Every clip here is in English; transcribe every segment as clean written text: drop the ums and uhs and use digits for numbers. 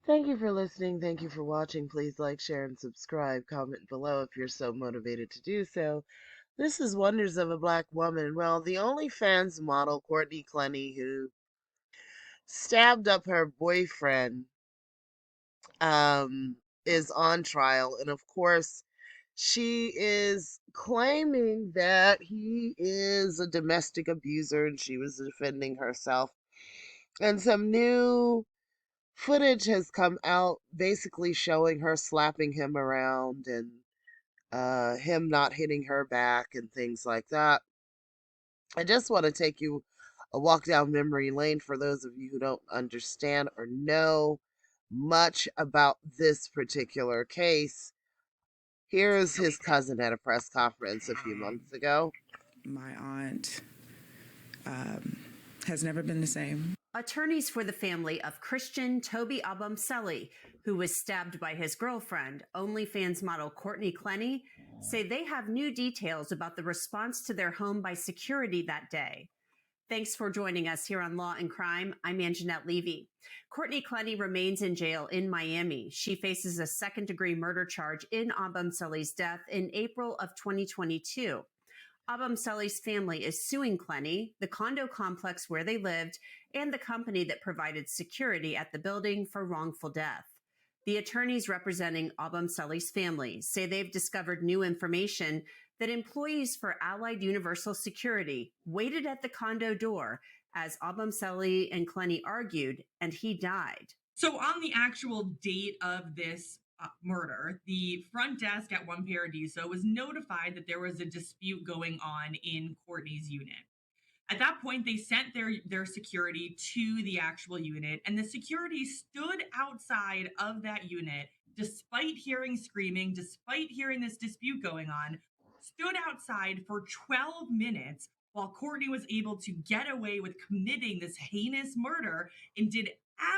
Thank you for listening. Thank you for watching. Please like, share, and subscribe. Comment below if you're so motivated to do so. This is Wonders of a Black Woman. Well, the OnlyFans model, Courtney Clenny, who stabbed up her boyfriend, is on trial. And of course, she is claiming that he is a domestic abuser and she was defending herself. And some new footage has come out basically showing her slapping him around and him not hitting her back and things like that. I just want to take you a walk down memory lane for those of you who don't understand or know much about this particular case. Here's his cousin at a press conference a few months ago. My aunt has never been the same. Attorneys for the family of Christian Toby Abamseli, who was stabbed by his girlfriend, OnlyFans model Courtney Clenny, say they have new details about the response to their home by security that day. Thanks for joining us here on Law and Crime. I'm Anjanette Levy. Courtney Clenny remains in jail in Miami. She faces a second-degree murder charge in Abamseli's death in April of 2022. Abamseli's family is suing Clenny, the condo complex where they lived, and the company that provided security at the building for wrongful death. The attorneys representing Abamseli's family say they've discovered new information that employees for Allied Universal Security waited at the condo door as Abamseli and Clenny argued, and he died. So on the actual date of this murder, the front desk at One Paradiso was notified that there was a dispute going on in Courtney's unit. At that point, they sent their security to the actual unit, and the security stood outside of that unit despite hearing screaming, despite hearing this dispute going on, stood outside for 12 minutes while Courtney was able to get away with committing this heinous murder and did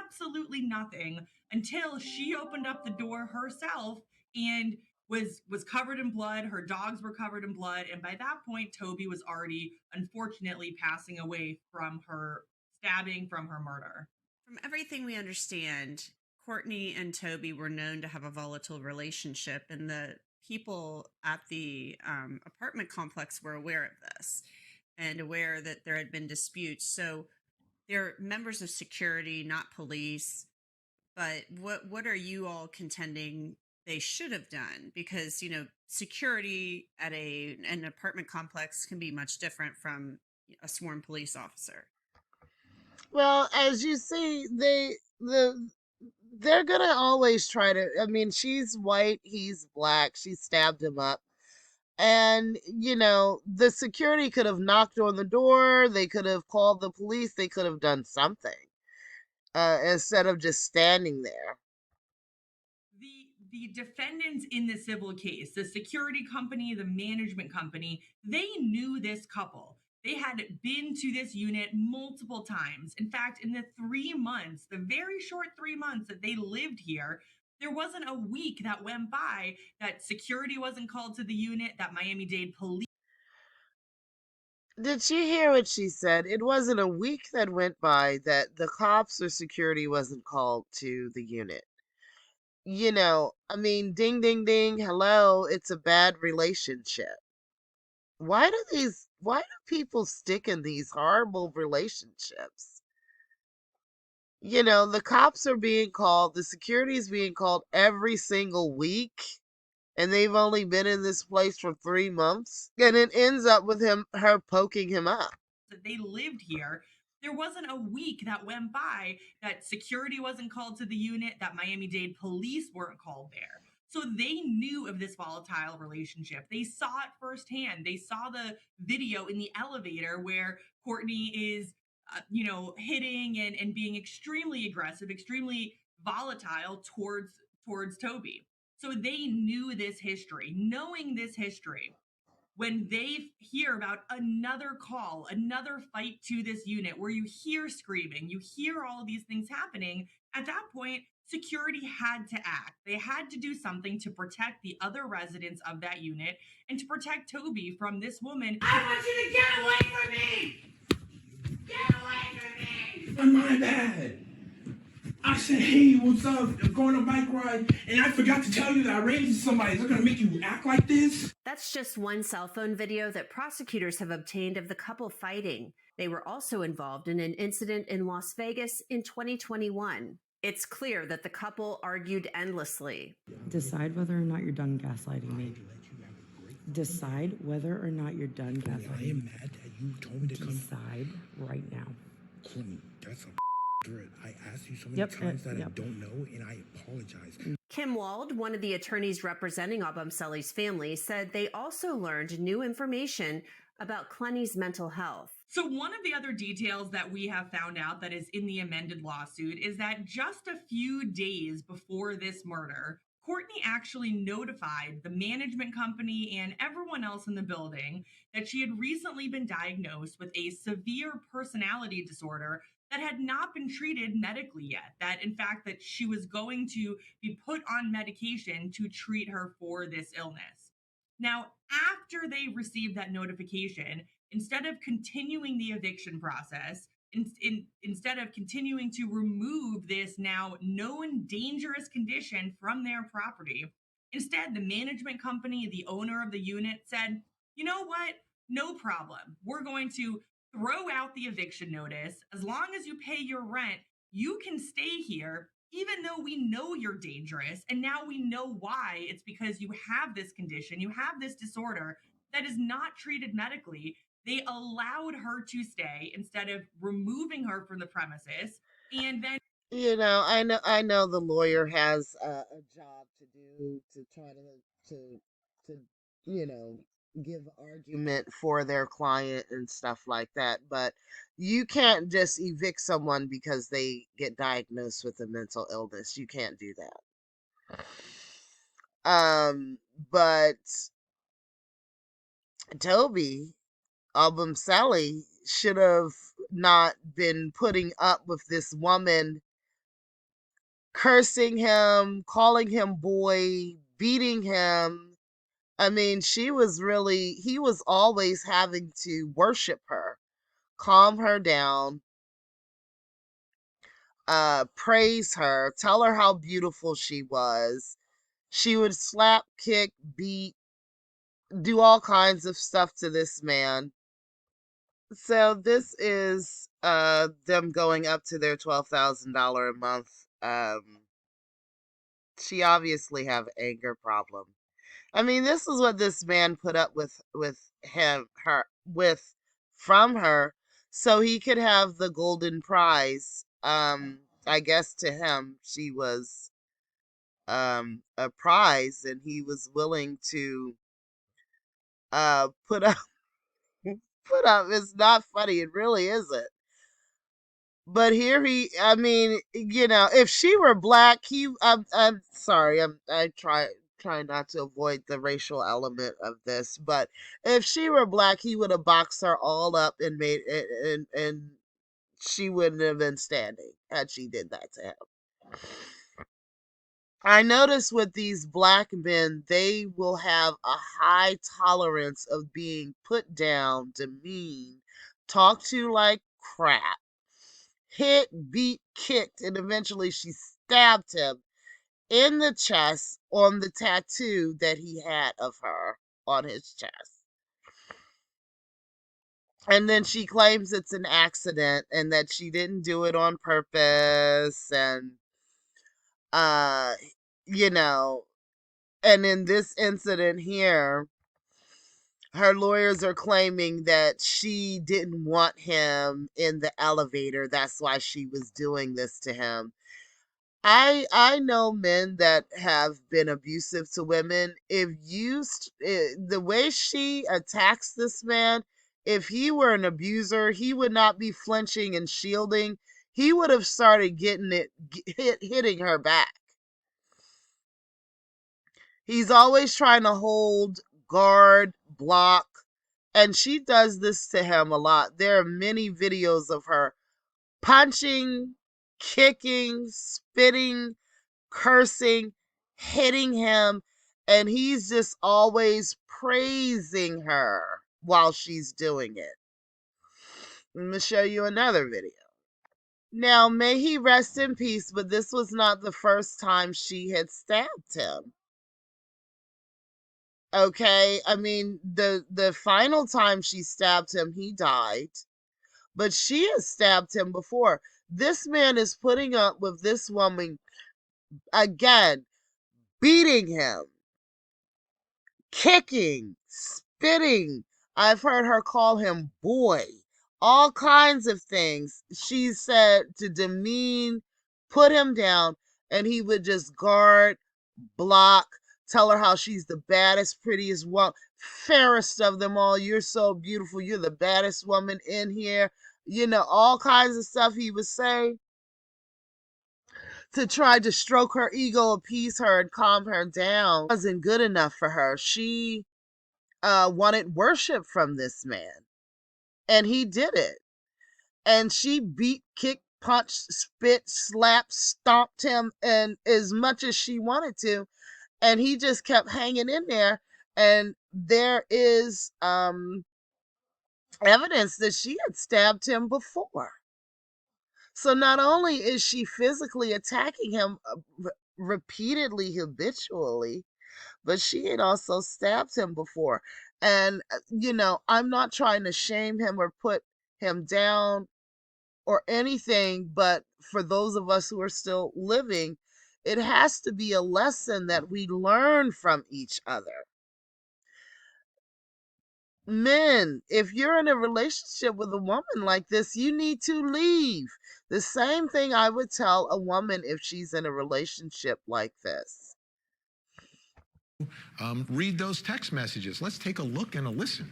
absolutely nothing until she opened up the door herself and was covered in blood. Her dogs were covered in blood. And by that point, Toby was already, unfortunately, passing away from her stabbing, from her murder. From everything we understand, Courtney and Toby were known to have a volatile relationship, and the people at the apartment complex were aware of this and aware that there had been disputes. So they're members of security, not police. But what are you all contending they should have done? Because, security at an apartment complex can be much different from a sworn police officer. Well, as you see, they're gonna always try to. I mean, she's white, he's black. She stabbed him up, and the security could have knocked on the door. They could have called the police. They could have done something instead of just standing there. The defendants in the civil case, the security company, the management company, they knew this couple. They had been to this unit multiple times. In fact, in the 3 months, the very short 3 months that they lived here, there wasn't a week that went by that security wasn't called to the unit, that Miami-Dade police. Did she hear what she said? It wasn't a week that went by that the cops or security wasn't called to the unit. I mean, ding, ding, ding, hello, it's a bad relationship. Why do people stick in these horrible relationships? The cops are being called, the security is being called every single week, and they've only been in this place for 3 months, and it ends up with her poking him up. They lived here. There wasn't a week that went by that security wasn't called to the unit, that Miami-Dade police weren't called there. So they knew of this volatile relationship. They saw it firsthand. They saw the video in the elevator where Courtney is, hitting and being extremely aggressive, extremely volatile towards Toby. So they knew this history. Knowing this history, when they hear about another call, another fight to this unit where you hear screaming, you hear all these things happening, at that point, security had to act. They had to do something to protect the other residents of that unit and to protect Toby from this woman. I want you to get away from me! Get away from me! On my bed! I said, hey, what's up? I'm going on a bike ride, and I forgot to tell you that I ran into somebody. Is that gonna make you act like this? That's just one cell phone video that prosecutors have obtained of the couple fighting. They were also involved in an incident in Las Vegas in 2021. It's clear that the couple argued endlessly. Decide whether or not you're done gaslighting me. Decide whether or not you're done gaslighting me. I am mad that you told me to come. Decide right now. Courtney, that's a threat. I asked you so many times that I don't know, and I apologize. Kim Wald, one of the attorneys representing Abamseli's family, said they also learned new information about Clenny's mental health. So one of the other details that we have found out that is in the amended lawsuit is that just a few days before this murder, Courtney actually notified the management company and everyone else in the building that she had recently been diagnosed with a severe personality disorder that had not been treated medically yet. That in fact that she was going to be put on medication to treat her for this illness. Now, after they received that notification, instead of continuing the eviction process, instead of continuing to remove this now known dangerous condition from their property, instead, the management company, the owner of the unit, said, you know what? No problem. We're going to throw out the eviction notice. As long as you pay your rent, you can stay here, even though we know you're dangerous. And now we know why. It's because you have this condition, you have this disorder that is not treated medically. They allowed her to stay instead of removing her from the premises. And then, I know the lawyer has a job to do to try to give argument for their client and stuff like that, but you can't just evict someone because they get diagnosed with a mental illness. You can't do that. But Toby Sally should have not been putting up with this woman cursing him, calling him boy, beating him. I mean, he was always having to worship her, calm her down, praise her, tell her how beautiful she was. She would slap, kick, beat, do all kinds of stuff to this man. So this is them going up to their $12,000 a month. She obviously have anger problem. I mean, this is what this man put up with from her, so he could have the golden prize. I guess to him she was a prize, and he was willing to put up put up. It's not funny. It really isn't. But here I mean, if she were black, I'm sorry, I try not to avoid the racial element of this, but if she were black, he would have boxed her all up and made it, and she wouldn't have been standing had she did that to him. I notice with these black men, they will have a high tolerance of being put down, demeaned, talked to like crap, hit, beat, kicked, and eventually she stabbed him in the chest on the tattoo that he had of her on his chest. And then she claims it's an accident and that she didn't do it on purpose. And, uh, you know, and in this incident here, her lawyers are claiming that she didn't want him in the elevator. That's why she was doing this to him. I know men that have been abusive to women. The way she attacks this man, if he were an abuser, he would not be flinching and shielding. He would have started hitting her back. He's always trying to hold, guard, block, and she does this to him a lot. There are many videos of her punching, kicking, spitting, cursing, hitting him, and he's just always praising her while she's doing it. Let me show you another video. Now, may he rest in peace, but this was not the first time she had stabbed him. Okay, I mean, the final time she stabbed him, he died, but she has stabbed him before. This man is putting up with this woman again, beating him, kicking, spitting. I've heard her call him boy, all kinds of things. She said to demean, put him down, and he would just guard, block, tell her how she's the baddest, prettiest one, fairest of them all. You're so beautiful. You're the baddest woman in here. You know, all kinds of stuff he would say to try to stroke her ego, appease her, and calm her down. It wasn't good enough for her. She wanted worship from this man, and he did it. And she beat, kicked, punched, spit, slapped, stomped him, and as much as she wanted to, and he just kept hanging in there. And there is evidence that she had stabbed him before. So not only is she physically attacking him repeatedly, habitually, but she had also stabbed him before. And, you know, I'm not trying to shame him or put him down or anything, but for those of us who are still living, it has to be a lesson that we learn from each other. Men, if you're in a relationship with a woman like this, you need to leave. The same thing I would tell a woman if she's in a relationship like this. Read those text messages. Let's take a look and a listen.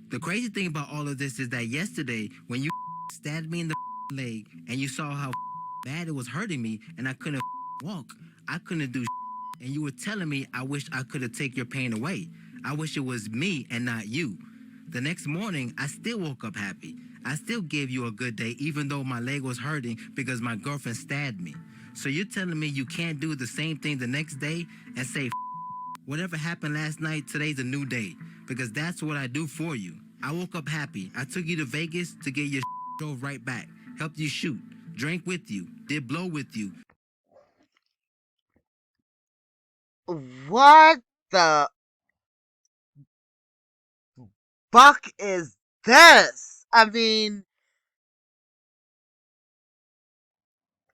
The crazy thing about all of this is that yesterday, when you stabbed me in the leg and you saw how bad it was hurting me and I couldn't walk, I couldn't do and you were telling me I wish I could have taken your pain away. I wish it was me and not you. The next morning, I still woke up happy. I still gave you a good day even though my leg was hurting because my girlfriend stabbed me. So you're telling me you can't do the same thing the next day and say, whatever happened last night, today's a new day, because that's what I do for you. I woke up happy. I took you to Vegas to get your drove right back, helped you shoot, drank with you, did blow with you. What the fuck is this? I mean,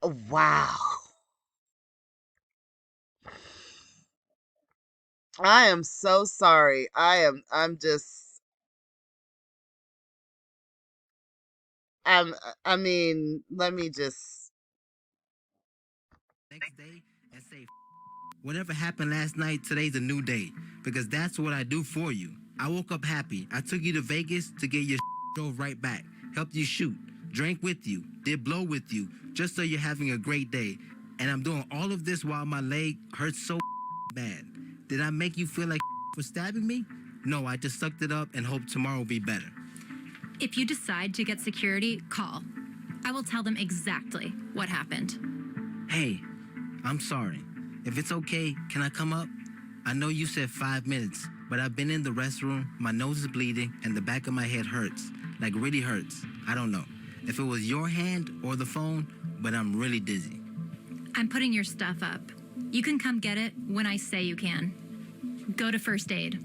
wow. I am so sorry. I'm just I mean, let me just Next day and say, whatever happened last night, today's a new day, because that's what I do for you. I woke up happy. I took you to Vegas to get your drove right back, helped you shoot, drank with you, did blow with you, just so you're having a great day. And I'm doing all of this while my leg hurts so bad. Did I make you feel like for stabbing me? No, I just sucked it up and hope tomorrow will be better. If you decide to get security, call. I will tell them exactly what happened. Hey, I'm sorry. If it's okay, can I come up? I know you said 5 minutes, but I've been in the restroom, my nose is bleeding, and the back of my head hurts. Like really hurts. I don't know if it was your hand or the phone, but I'm really dizzy. I'm putting your stuff up. You can come get it when I say you can. Go to first aid.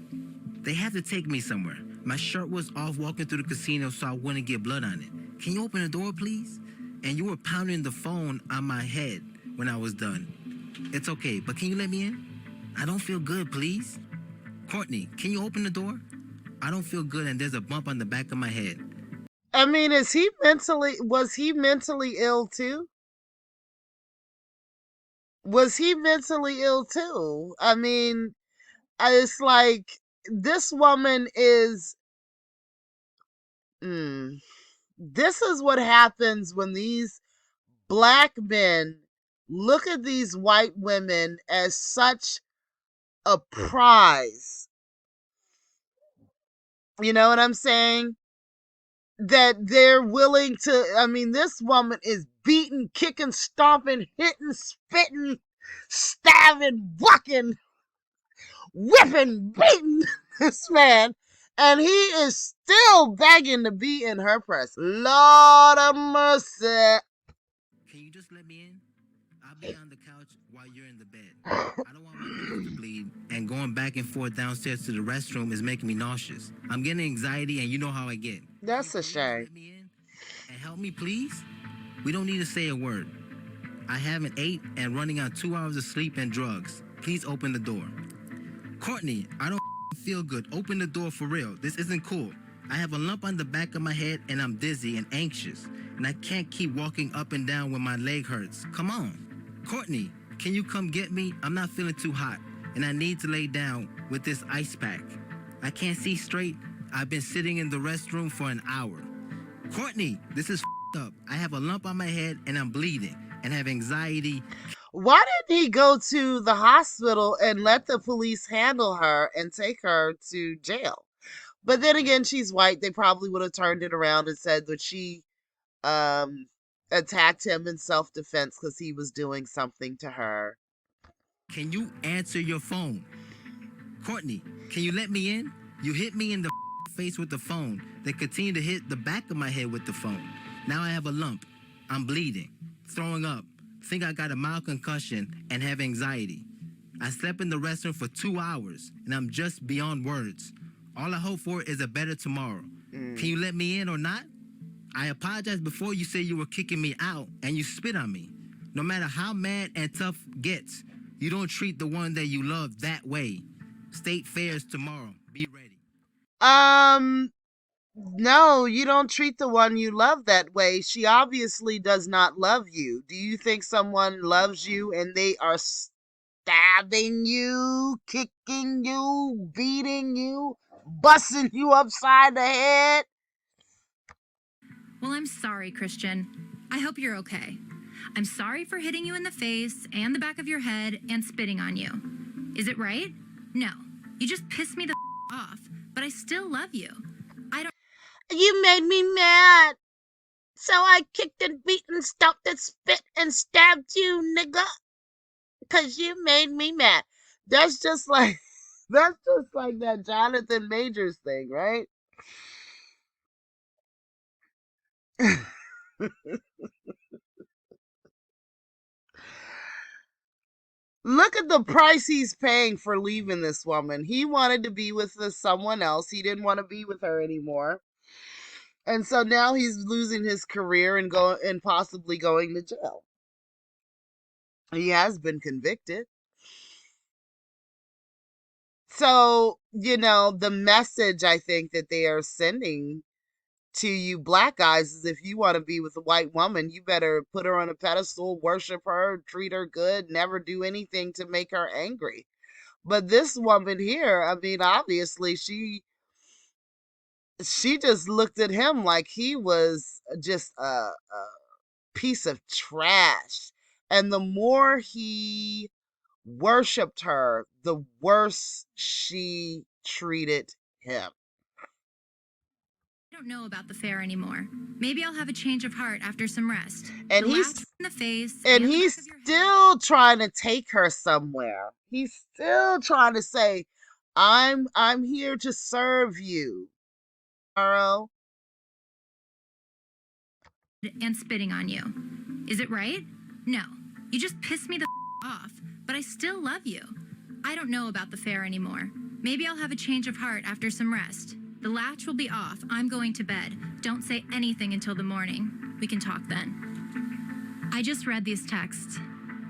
They have to take me somewhere. My shirt was off walking through the casino so I wouldn't get blood on it. Can you open the door, please? And you were pounding the phone on my head when I was done. It's okay, but can you let me in? I don't feel good, please. Courtney, can you open the door? I don't feel good and there's a bump on the back of my head. I mean, was he mentally ill too? Was he mentally ill too? I mean, it's like this woman is this is what happens when these black men look at these white women as such a prize. You know what I'm saying? That they're willing to, I mean, this woman is beating, kicking, stomping, hitting, spitting, stabbing, bucking, whipping, beating this man. And he is still begging to be in her presence. Lord of mercy. Can you just let me in? I'll be on the couch while you're in the bed. I don't want my nose to bleed, and going back and forth downstairs to the restroom is making me nauseous. I'm getting anxiety, and you know how I get. That's Can a you please shame. let me in and help me, please? We don't need to say a word. I haven't ate and running on 2 hours of sleep and drugs. Please open the door. Courtney, I don't feel good. Open the door for real. This isn't cool. I have a lump on the back of my head and I'm dizzy and anxious. And I can't keep walking up and down when my leg hurts. Come on. Courtney, can you come get me? I'm not feeling too hot and I need to lay down with this ice pack. I can't see straight. I've been sitting in the restroom for an hour. Courtney, this is up. I have a lump on my head and I'm bleeding and have anxiety. Why didn't he go to the hospital and let the police handle her and take her to jail? But then again, she's white. They probably would have turned it around and said that she attacked him in self-defense because he was doing something to her. Can you answer your phone? Courtney, can you let me in? You hit me in the face with the phone, then continue to hit the back of my head with the phone. Now I have a lump. I'm bleeding, throwing up, think I got a mild concussion, and have anxiety. I slept in the restroom for 2 hours, and I'm just beyond words. All I hope for is a better tomorrow. Can you let me in or not? I apologized before you said you were kicking me out, and you spit on me. No matter how mad and tough gets, you don't treat the one that you love that way. State fairs tomorrow. Be ready. No, you don't treat the one you love that way. She obviously does not love you. Do you think someone loves you and they are stabbing you, kicking you, beating you, busting you upside the head? Well, I'm sorry, Christian. I hope you're okay. I'm sorry for hitting you in the face and the back of your head and spitting on you. Is it right? No. You just pissed me the off, but I still love you. I don't. You made me mad. So I kicked and beat and stomped and spit and stabbed you, nigga. Cause you made me mad. That's just like that Jonathan Majors thing, right? Look at the price he's paying for leaving this woman. He wanted to be with someone else. He didn't want to be with her anymore. And so now he's losing his career and possibly going to jail. He has been convicted. So, the message I think that they are sending to you black guys is if you want to be with a white woman, you better put her on a pedestal, worship her, treat her good, never do anything to make her angry. But this woman here, I mean, obviously she just looked at him like he was just a piece of trash. And the more he worshipped her, the worse she treated him. I don't know about the fair anymore. Maybe I'll have a change of heart after some rest. And The he's laugh in the face and the he's back of your head. still trying to take her somewhere. He's still trying to say, I'm here to serve you. Tomorrow. And spitting on you. Is it right? No. You just pissed me the off, but I still love you. I don't know about the fair anymore. Maybe I'll have a change of heart after some rest. The latch will be off. I'm going to bed. Don't say anything until the morning. We can talk then. I just read these texts,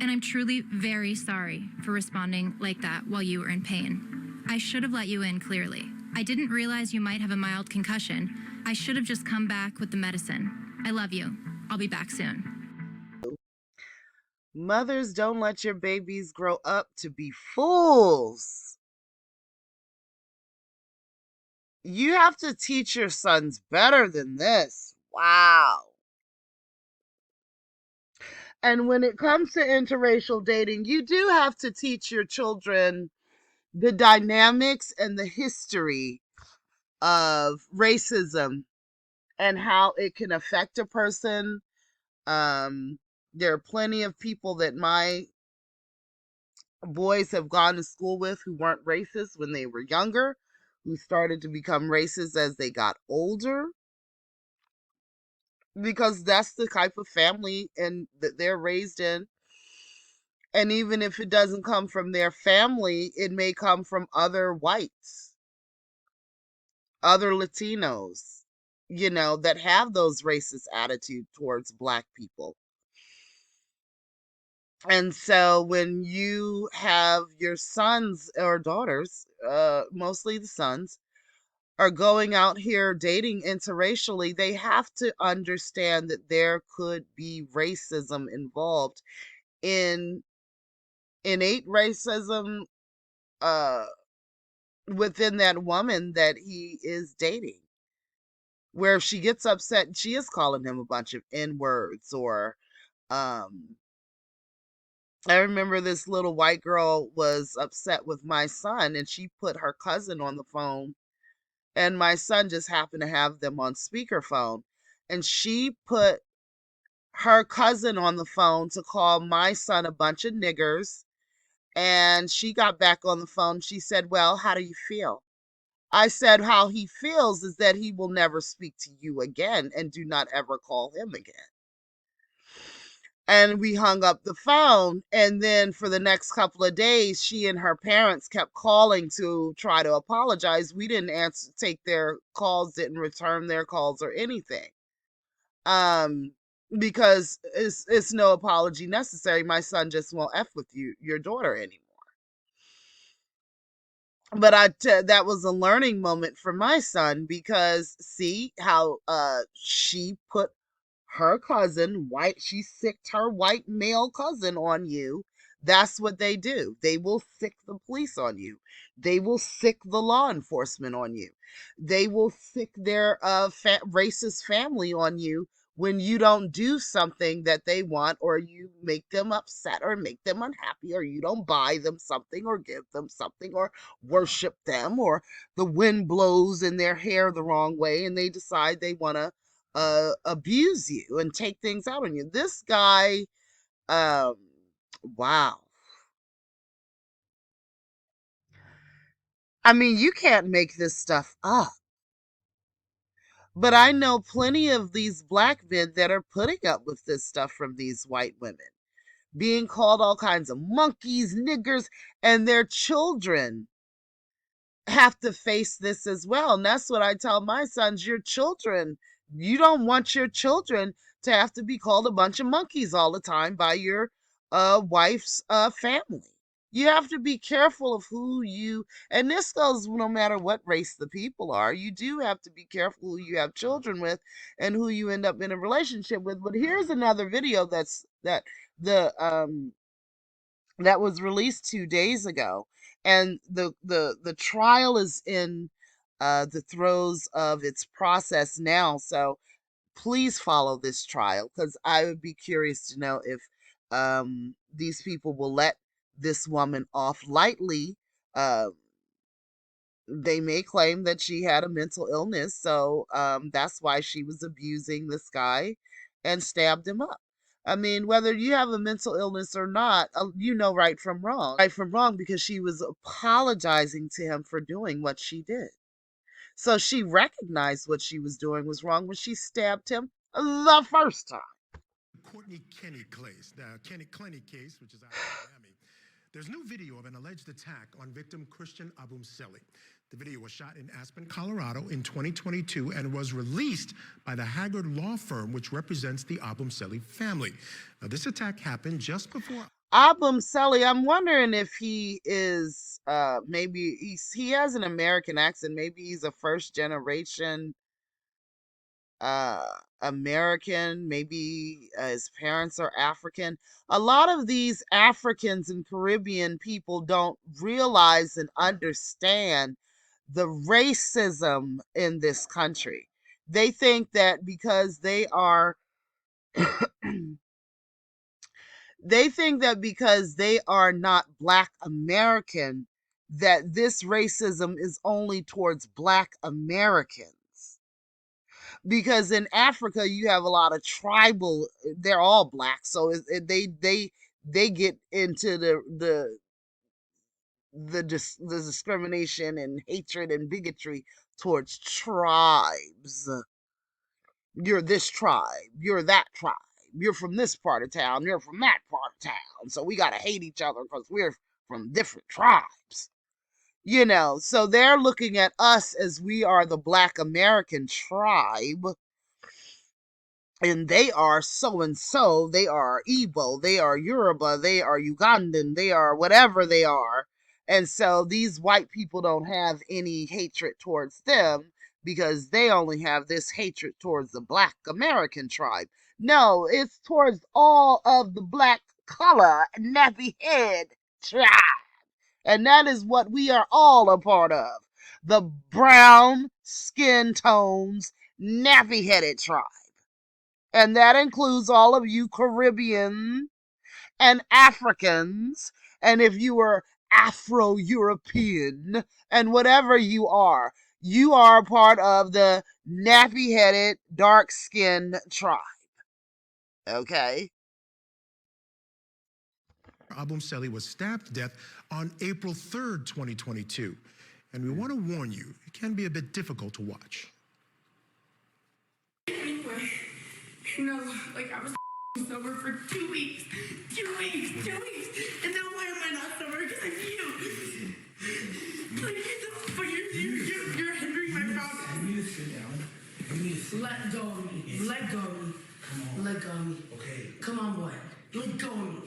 and I'm truly very sorry for responding like that while you were in pain. I should have let you in clearly. I didn't realize you might have a mild concussion. I should have just come back with the medicine. I love you. I'll be back soon. Mothers, don't let your babies grow up to be fools. You have to teach your sons better than this. Wow. And when it comes to interracial dating, you do have to teach your children the dynamics and the history of racism and how it can affect a person. There are plenty of people that my boys have gone to school with who weren't racist when they were younger, who started to become racist as they got older, because that's the type of family and that they're raised in. And even if it doesn't come from their family, it may come from other whites, other Latinos, that have those racist attitudes towards Black people. And so when you have your sons or daughters, mostly the sons, are going out here dating interracially, they have to understand that there could be racism involved in innate racism uh within that woman that he is dating, where if she gets upset, she is calling him a bunch of n-words. Or I remember this little white girl was upset with my son, and she put her cousin on the phone, and my son just happened to have them on speakerphone, and she put her cousin on the phone to call my son a bunch of niggers. And she got back on the phone. She said, "Well, how do you feel?" I said, "How he feels is that he will never speak to you again, and do not ever call him again." And we hung up the phone. And then for the next couple of days, she and her parents kept calling to try to apologize. We didn't take their calls, didn't return their calls or anything. Because it's no apology necessary. My son just won't F with your daughter anymore. But that was a learning moment for my son, because see how she put her cousin, she sicked her white male cousin on you. That's what they do. They will sick the police on you. They will sick the law enforcement on you. They will sick their racist family on you when you don't do something that they want, or you make them upset or make them unhappy, or you don't buy them something or give them something or worship them, or the wind blows in their hair the wrong way and they decide they want to abuse you and take things out on you. This guy, wow. I mean, you can't make this stuff up. But I know plenty of these Black men that are putting up with this stuff from these white women, being called all kinds of monkeys, niggers, and their children have to face this as well. And that's what I tell my sons: your children, you don't want your children to have to be called a bunch of monkeys all the time by your wife's family. You have to be careful of who you, and this goes no matter what race the people are. You do have to be careful who you have children with and who you end up in a relationship with. But here's another video that was released 2 days ago, and the trial is in the throes of its process now. So please follow this trial, because I would be curious to know if these people will let this woman off lightly. Uh, they may claim that she had a mental illness, so that's why she was abusing this guy and stabbed him up. I mean, whether you have a mental illness or not, you know right from wrong. Right from wrong, because she was apologizing to him for doing what she did. So she recognized what she was doing was wrong when she stabbed him the first time. Courtney Kenny case, the Kenny case, which is out of Miami. There's new video of an alleged attack on victim Christian Abumseli. The video was shot in Aspen, Colorado in 2022 and was released by the Haggard law firm, which represents the Abumseli family. Now, this attack happened just before Abumseli, I'm wondering if he is maybe he has an American accent. Maybe he's a first generation American. Maybe his parents are African. A lot of these Africans and Caribbean people don't realize and understand the racism in this country. They think that because they are not Black American, that this racism is only towards Black Americans. Because in Africa you have a lot of tribal, they're all Black, so they get into the the discrimination and hatred and bigotry towards tribes. You're this tribe, you're that tribe, you're from this part of town, you're from that part of town, so we gotta hate each other because we're from different tribes. You know, so they're looking at us as we are the Black American tribe, and they are so and so, they are Igbo, they are Yoruba, they are Ugandan, they are whatever they are. And so these white people don't have any hatred towards them because they only have this hatred towards the Black American tribe. No, it's towards all of the black color, nappy head tribe. And that is what we are all a part of. The brown skin tones, nappy headed tribe. And that includes all of you Caribbean and Africans. And if you are Afro-European and whatever you are part of the nappy-headed, dark-skinned tribe. Okay? Abumseli was stabbed to death on April 3rd, 2022. And we want to warn you, it can be a bit difficult to watch. Anyway, you know, like I was sober for 2 weeks. 2 weeks. And now why am I not sober? Because of you. Like, but you're hindering my progress. You need to sit down. Let go of me. Let go of me. Let go of me. Okay. Come on, boy. Let go of me.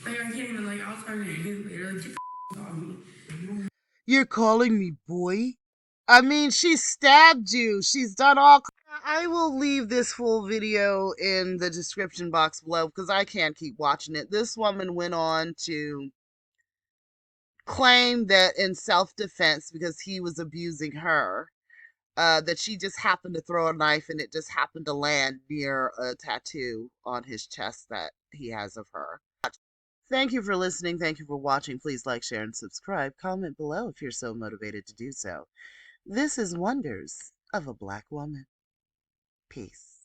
Like, I can't even, like, I'll start to hit later. Like, get the off me. You're calling me boy? I mean, she stabbed you. She's done all... I will leave this full video in the description box below because I can't keep watching it. This woman went on to claim that in self-defense, because he was abusing her, that she just happened to throw a knife and it just happened to land near a tattoo on his chest that he has of her. Thank you for listening. Thank you for watching. Please like, share, and subscribe. Comment below if you're so motivated to do so. This is Wonders of a Black Woman. Peace.